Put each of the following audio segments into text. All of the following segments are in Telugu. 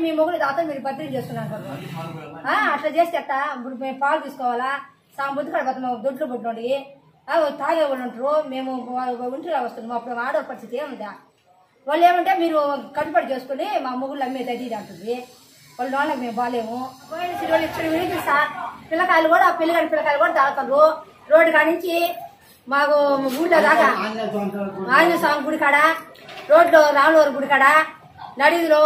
మీ మొగుడు దాంతో మీరు భద్రం చేస్తున్నారు అట్లా చేస్తే ఎట్టా ఇప్పుడు మేము పాలు తీసుకోవాలా బుద్ధి కాడ పోతాం దొడ్లు పుట్టినోడి తాగే వాళ్ళు ఉంటారు మేము ఒంటిలో వస్తున్నాము అప్పుడు ఆడవారి పరిస్థితి ఏముందా వాళ్ళు ఏమంటే మీరు కట్టుబడి చేసుకుని మా మొగుళ్ళు అమ్మేది అది అంటుంది వాళ్ళ వాళ్ళకి మేము బాగాలేము పోయిన సిరివాళ్ళు ఇక్కడ వినిపి సార్ పిల్లకాయలు కూడా పిల్లగాడి పిల్లకాయలు కూడా తాగుతారు రోడ్డు కానించి మాకు ఊళ్ళో దాకా ఆంజనేయ స్వామి గుడి కాడ రోడ్లో రాములవారి గుడి కాడ నడిదిలో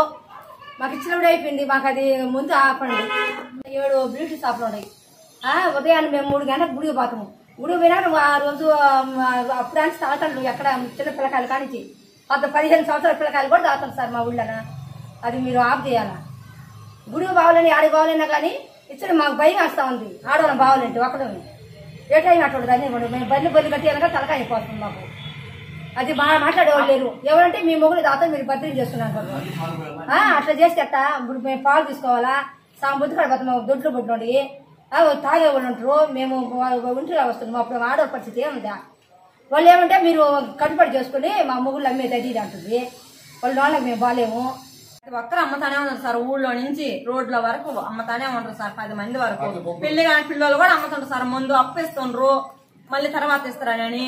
మాకు ఇచ్చినప్పుడు అయిపోయింది మాకు అది ముందు ఆపండి 7 బ్యూటీ షాపులు ఉన్నాయి ఉదయాన్నే మేము 3 గంటలకు గుడికి పోతాము గుడికి పోయినాక ఆ రోజు అప్పుడు అని తాగుతాడు ఎక్కడ చిన్న పిల్లకాయలు కానించి 15 సంవత్సరాల పిల్లకాయలు కూడా తాగుతారు సార్ మా ఊళ్ళోన అది మీరు ఆఫ్ చేయాలా గుడికి బావాలని ఆడికి బావాలన్నా కానీ ఇచ్చిన మాకు భయం వేస్తా ఉంది ఆడవాళ్ళని బావాలంటే ఒకడు ఏ టైం అట్లా అన్నీ మేము బల్లి కట్టేయాలగా తలకాయ అయిపోతుంది మాకు అది బాగా మాట్లాడేవాళ్ళు లేరు ఎవరంటే మీ మొగుడు దాంతో మీరు భద్రం చేస్తున్నారు అట్లా చేస్తే ఎట్టా ఇప్పుడు మేము పాలు తీసుకోవాలా బుద్ధి కాడ పోతాం దొడ్లు పుట్టినోడి తాగే వాళ్ళు ఉంటారు మేము ఒంటిలో వస్తున్నాము అప్పుడు ఆడవారి పరిస్థితి ఏముందా వాళ్ళు ఏమంటే మీరు కట్టుబడి చేసుకుని మా మొగుళ్ళు అమ్మేది అది అంటుంది వాళ్ళ వాళ్ళకి మేము బాగాలేము ఒక్కరు అమ్మతానే ఉన్నారు సార్ ఊళ్ళో నుంచి రోడ్ల వరకు అమ్మతానే ఉంటారు సార్ 10 మంది వరకు పెళ్లి కాని పిల్లలు కూడా అమ్ముతుంటారు సార్ ముందు అప్పు ఇస్తుండ్రు మళ్ళీ తర్వాత ఇస్తారని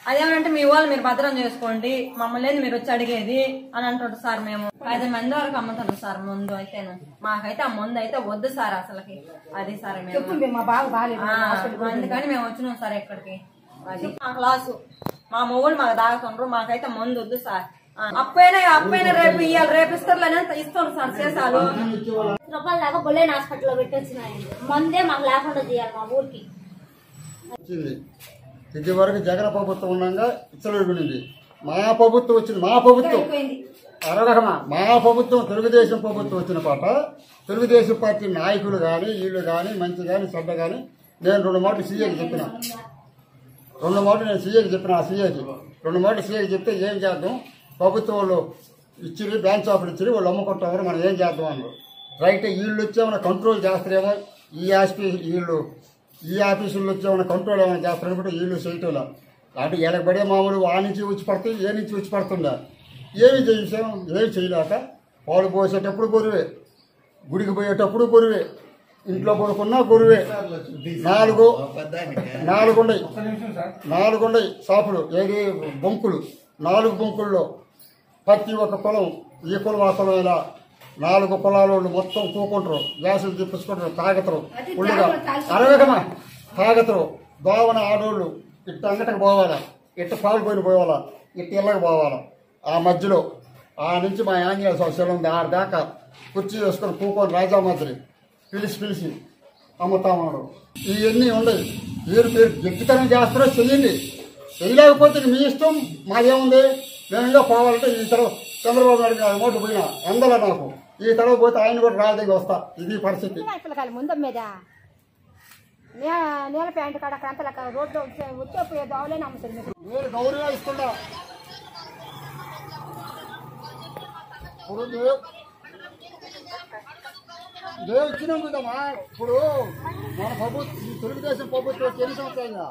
అదేమంటే మీ వాళ్ళు మీరు భద్రం చేసుకోండి మమ్మల్ని మీరు వచ్చి అడిగేది అని అంటుంటారు సార్ మేము 10 మంది వరకు అమ్ముతుంటారు సార్ ముందు అయితే మాకైతే ఆ ముందు అయితే వద్దు సార్ అసలుకి అది సార్ అందుకని మేము వచ్చినాం సార్ ఇక్కడికి అది మా క్లాసు మా మొగుడు మాకు తాగుతుండ్రు మాకైతే మందు వద్దు సార్ అప్పైనా రేపు ఇవ్వాలి రేపు ఇస్తారు ఇస్తారు సార్ చేసాలు రూపాయల దాకా బొల్లైన హాస్పిటల్లో పెట్టొచ్చినాయి మందే మాకు లేకుండా చేయాలి మా ఊరికి ఇది వరకు జగన్ ప్రభుత్వం ఉండగా ఇచ్చలేడుకుంది మా ప్రభుత్వం వచ్చింది మా ప్రభుత్వం అరగమా మా ప్రభుత్వం తెలుగుదేశం ప్రభుత్వం వచ్చిన పాట తెలుగుదేశం పార్టీ నాయకులు కానీ వీళ్ళు కానీ మంచి కానీ చెడ్డ కానీ నేను 2 మాటలు సీఏకి చెప్పిన 2 మాటలు నేను సీఏకి చెప్పిన ఆ సీఏకి 2 మాటలు సీఏకి చెప్తే ఏం చేద్దాం ప్రభుత్వం వాళ్ళు ఇచ్చి బ్యాంక్ షాపులు ఇచ్చి వాళ్ళు అమ్ముకుంటామని మనం ఏం చేద్దాం అన్నారు రైట్ వీళ్ళు వచ్చేమన్నా కంట్రోల్ చేస్తారేమో ఈ ఆఫీసుల్లో వచ్చేమన్నా కంట్రోల్ ఏమైనా చేస్తారనుకుంటే వీళ్ళు చేయటంలా అంటే వీళ్ళకి పడే మామూలు ఆ నుంచి వచ్చి పడతాయి ఏ నుంచి వచ్చి పడుతుందా ఏమి చేసాం ఏమి చేయలేక పాలు పోసేటప్పుడు గొరువే గుడికి పోయేటప్పుడు గొరువే ఇంట్లో పడుకున్నా గొరువే 4 ఉండయి షాపులు ఏది బొంకులు 4 బొంకుల్లో ప్రతి ఒక్క కులం ఈ కులం ఆ కులం ఇలా 4 కులాల వాళ్ళు మొత్తం తూకుంటారు గ్యాసులు తిప్పించుకుంటారు తాగుతారు ఉళ్ళుగా అరవకమా తాగుతారు దోవన ఆడోళ్ళు ఇట్ట అంగటకు పోవాలా ఇట్ట పాలు పోవాలా ఇట్ట ఇళ్ళకి పోవాలా ఆ మధ్యలో ఆ నుంచి మా ఆంజనేయ స్వామి ఉంది 6 దాకా కుర్చీ వేసుకొని కూకొని రాజామాదిరి పిలిచి అమ్ముతామన్నాడు ఇవన్నీ ఉండవు మీరు వ్యక్తిగతం చేస్తారో చెయ్యండి చేయలేకపోతే మీ ఇష్టం మాదేముంది మేము పోవాలంటే ఈ తర్వాత చంద్రబాబు నాయుడు గారు మోటు పోయినా అందల నాకు ఈ తర్వాత పోతే ఆయన కూడా రాజధానికి వస్తా ఇది పరిస్థితి ముందు మీద నీళ్ళ ప్యాంట్ కాడ అక్కడ రోడ్లో వచ్చే దోవలేని అమ్ముతుంది మీరు గౌరవం ఇస్తుందా ఇప్పుడు ఇచ్చినాం కదమ్మా ఇప్పుడు మన ప్రభుత్వం ఈ తెలుగుదేశం ప్రభుత్వం వచ్చి ఎన్ని సంవత్సరాలుగా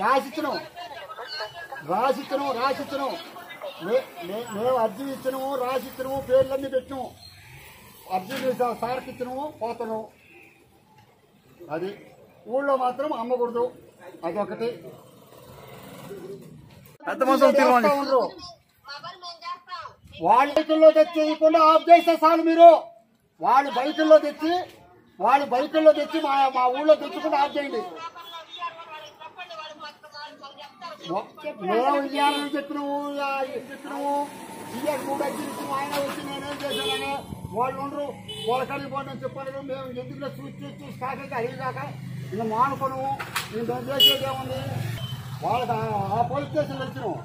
రాసిచ్చినాం మేము అర్జీ ఇచ్చినాము రాసిచ్చినాము పేర్లన్నీ పెట్టినాము అర్జీ సార్కి ఇచ్చినాము పోతున్నాం అది ఊళ్ళో మాత్రం అమ్మకూడదు అదొకటి వాళ్ళ బైకుల్లో తెచ్చేయకుండా ఆఫ్ చేస్తే చాలు మీరు వాళ్ళ బైకుల్లో తెచ్చి మా ఊళ్ళో తెచ్చుకుంటే ఆఫ్ చేయండి మేము ఇయ్యాలని చెప్పినాము సీఎస్ 3 అర్జీలు ఆయన వచ్చి నేనేం చేశానని వాళ్ళు ఉండరు వాళ్ళ కడిగి పోవడం చెప్పారు మేము ఎందుకు చూసి కాక అడిగాక ఇంకా మానుకోను నేను చేసేది ఏముంది వాళ్ళకి ఆ పోలీస్ స్టేషన్లో వచ్చినాము